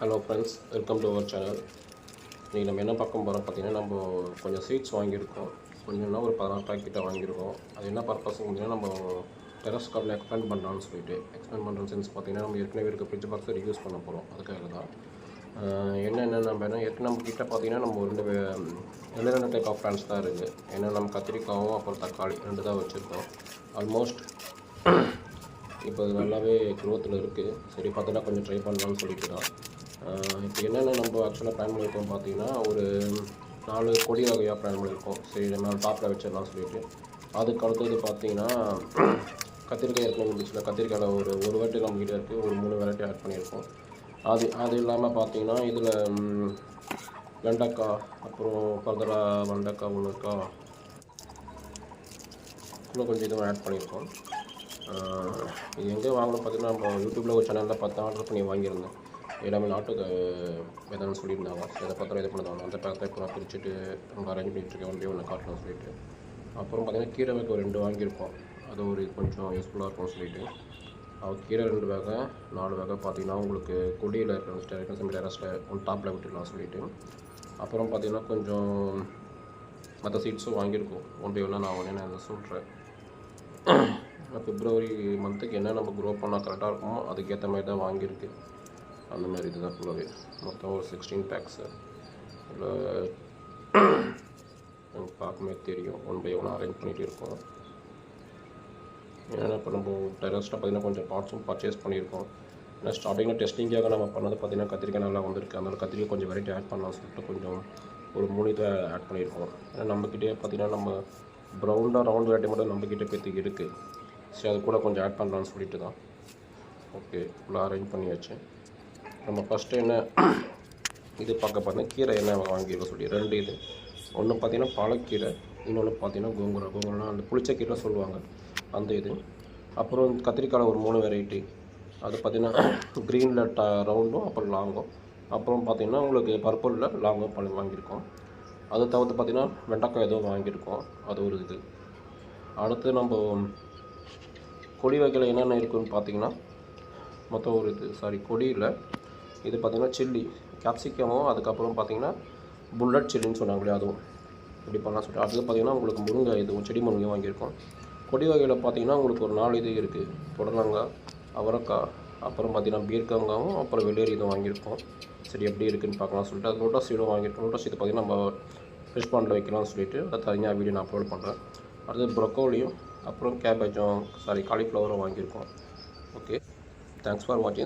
Hello friends, welcome to our channel. இன்றைக்கி நம்ம என்ன பார்க்க போகிறோம் பார்த்தீங்கன்னா, நம்ம கொஞ்சம் சீட்ஸ் வாங்கியிருக்கோம். கொஞ்சம்னா ஒரு 16 பேக்கெட்டை வாங்கியிருக்கோம். அது என்ன பர்பஸ் பார்த்தீங்கன்னா, நம்ம டெரஸ் கார்டில் எக்ஸ்பேண்ட் பண்ணலான்னு சொல்லிட்டு எக்ஸ்பேண்ட் பண்ணுற சென்ஸ் பார்த்தீங்கன்னா, நம்ம ஏற்கனவே இருக்க ஃப்ரிட்ஜ் பாக்ஸை ரியூஸ் பண்ண போகிறோம். அதுக்காக தான் என்னென்ன நம்ம கிட்டே பார்த்தீங்கன்னா, நம்ம ரெண்டு டைப் ஆஃப் பிளான்ஸ் தான் இருக்குது. ஏன்னா நம்ம கத்திரிக்காயும் அப்புறம் தக்காளி 2 தான் வச்சுருக்கோம். ஆல்மோஸ்ட் இப்போ அது நல்லாவே க்ரோத்தில் இருக்குது. சரி பார்த்தீங்கன்னா கொஞ்சம் ட்ரை பண்ணலான்னு சொல்லிட்டு தான். இப்போ என்னென்ன நம்ம ஆக்சுவலாக பிளான் பண்ணியிருக்கோம் பார்த்தீங்கன்னா, ஒரு 4 கொடி வகையாக பிளான் பண்ணியிருக்கோம். சரி நம்ம டாப்பில் வச்சிடலாம் சொல்லிட்டு. அதுக்கு அடுத்தது பார்த்தீங்கன்னா, கத்திரிக்காய் ஏற்கனவே இருந்துச்சுல, கத்திரிக்காயில் ஒரு வெரைட்டி நம்மகிட்ட இருக்குது. ஒரு 3 வெரைட்டி ஆட் பண்ணியிருக்கோம். அது இல்லாமல் பார்த்தீங்கன்னா, இதில் வெண்டைக்காய், அப்புறம் ஃபர்தராக வெண்டைக்காய் ஒன்று இருக்கா, இன்னும் கொஞ்சம் இதுவும் ஆட் பண்ணியிருக்கோம். இது எங்கே வாங்கணும் பார்த்தீங்கன்னா, நம்ம யூடியூப்பில் ஒரு சேனலில் பார்த்து ஆர்டர் பண்ணி வாங்கியிருந்தேன். எல்லாமே நாட்டுக்கு விதைன்னு சொல்லியிருந்தாங்க. இதை பத்திரம் இது பண்ணுவாங்க. அந்த பேக்கை இப்போ நான் பிரிச்சுட்டு நம்ம அரேஞ்ச் பண்ணிட்டுருக்கேன். ஒன்று காட்டணும்னு சொல்லிட்டு. அப்புறம் பார்த்திங்கன்னா கீரை வகை ஒரு 2 வாங்கியிருக்கோம். அது ஒரு கொஞ்சம் யூஸ்ஃபுல்லாக இருக்கும்னு சொல்லிட்டு. கீரை 2 வகை 4 வகை பார்த்தீங்கன்னா உங்களுக்கு கொடியில் இருக்கிற டெரஸில் ஒன்று டாப்பில் விட்டுடலாம் சொல்லிட்டு. அப்புறம் பார்த்திங்கன்னா கொஞ்சம் மற்ற சீட்ஸும் வாங்கியிருக்கோம். ஒன்று எவ்வளோ நான் ஒன்று சொல்கிறேன். பிப்ரவரி மந்த்துக்கு என்ன நம்ம க்ரோ பண்ணால் கரெக்டாக இருக்குமோ அதுக்கேற்ற மாதிரி தான் வாங்கியிருக்கு. அந்த மாதிரி இதுதான் ஃபுல்லாகவே. மொத்தம் ஒரு 16 பேக்ஸு. அதில் எனக்கு பார்க்கும்போது தெரியும் 1 by 1 அரேஞ்ச் பண்ணிகிட்டு இருக்கோம். ஏன்னா இப்போ நம்ம டெரஸில் பார்த்திங்கன்னா கொஞ்சம் பார்ட்ஸும் பர்ச்சேஸ் பண்ணியிருக்கோம். ஏன்னா ஸ்டார்டிங்கில் டெஸ்டிங்காக நம்ம பண்ணது பார்த்திங்கன்னா கத்திரிக்காய் நல்லா வந்திருக்கு. அதனால் கத்திரிக்காய் கொஞ்சம் வெரைட்டி ஆட் பண்ணலாம் சொல்லிட்டு கொஞ்சம் ஒரு 3 இதை ஆட் பண்ணியிருக்கோம். ஏன்னா நம்மக்கிட்டே பார்த்திங்கன்னா நம்ம ப்ரௌனாக ரவுண்ட் வெரைட்டி மட்டும் நம்மக்கிட்டே பேத்துக்கு இருக்குது. சரி அது கூட கொஞ்சம் ஆட் பண்ணலான்னு சொல்லிட்டு தான். ஓகே, ஃபுல்லாக அரேஞ்ச் பண்ணியாச்சு. நம்ம ஃபஸ்ட்டு என்ன இது பார்த்தீங்கன்னா கீரை என்ன வாங்கியிருக்கோம் சொல்லி 2 இது. ஒன்று பார்த்தீங்கன்னா பாலக்கீரை, இன்னொன்று பார்த்தீங்கன்னா கோங்குரா அந்த புளிச்ச கீரை சொல்லுவாங்க அந்த இது. அப்புறம் கத்திரிக்காயில் ஒரு 3 வெரைட்டி. அது பார்த்திங்கன்னா க்ரீனில் ரவுண்டும் அப்புறம் லாங்கும். அப்புறம் பார்த்திங்கன்னா உங்களுக்கு பர்பிளில் லாங்கும் பண்ணி வாங்கியிருக்கோம். அதை தவிர்த்து பார்த்திங்கன்னா வெண்டைக்காய் எதுவும் வாங்கியிருக்கோம். அது ஒரு இது. அடுத்து நம்ம கொடி வகையில் என்னென்ன இருக்குதுன்னு பார்த்தீங்கன்னா மொத்தம் ஒரு கொடியில் இது பார்த்திங்கன்னா சில்லி கேப்சிகமும், அதுக்கப்புறம் பார்த்திங்கன்னா புல்லட் சில்லின்னு சொன்னாங்களே அதுவும் இப்படி பண்ணலாம் சொல்லிட்டு. அடுத்து பார்த்திங்கன்னா உங்களுக்கு முருங்கை இதுவும் செடி முருங்கையும் வாங்கியிருக்கோம். கொடி வகையில் பார்த்திங்கன்னா உங்களுக்கு ஒரு 4 இது இருக்குது. புடலங்காய், அவரைக்காய், அப்புறம் பார்த்திங்கன்னா பீர்க்கங்காயும், அப்புறம் வெள்ளரி இதுவும் வாங்கியிருக்கோம். சரி எப்படி இருக்குதுன்னு பார்க்கலாம் சொல்லிட்டு. அது லோட்டஸ் சீடும் வாங்கியிருக்கோம். லோட்டஸ் இது பார்த்திங்கன்னா நம்ம ஃபிஷ் பாண்டில் வைக்கலாம்னு சொல்லிட்டு அதை தனியாக வீடியோ நான் அப்லோட் பண்ணுறேன். அடுத்து ப்ரொக்கோலியும், அப்புறம் கேபேஜும் காலிஃப்ளவரும் வாங்கியிருக்கோம். ஓகே, தேங்க்ஸ் ஃபார் வாட்சிங்.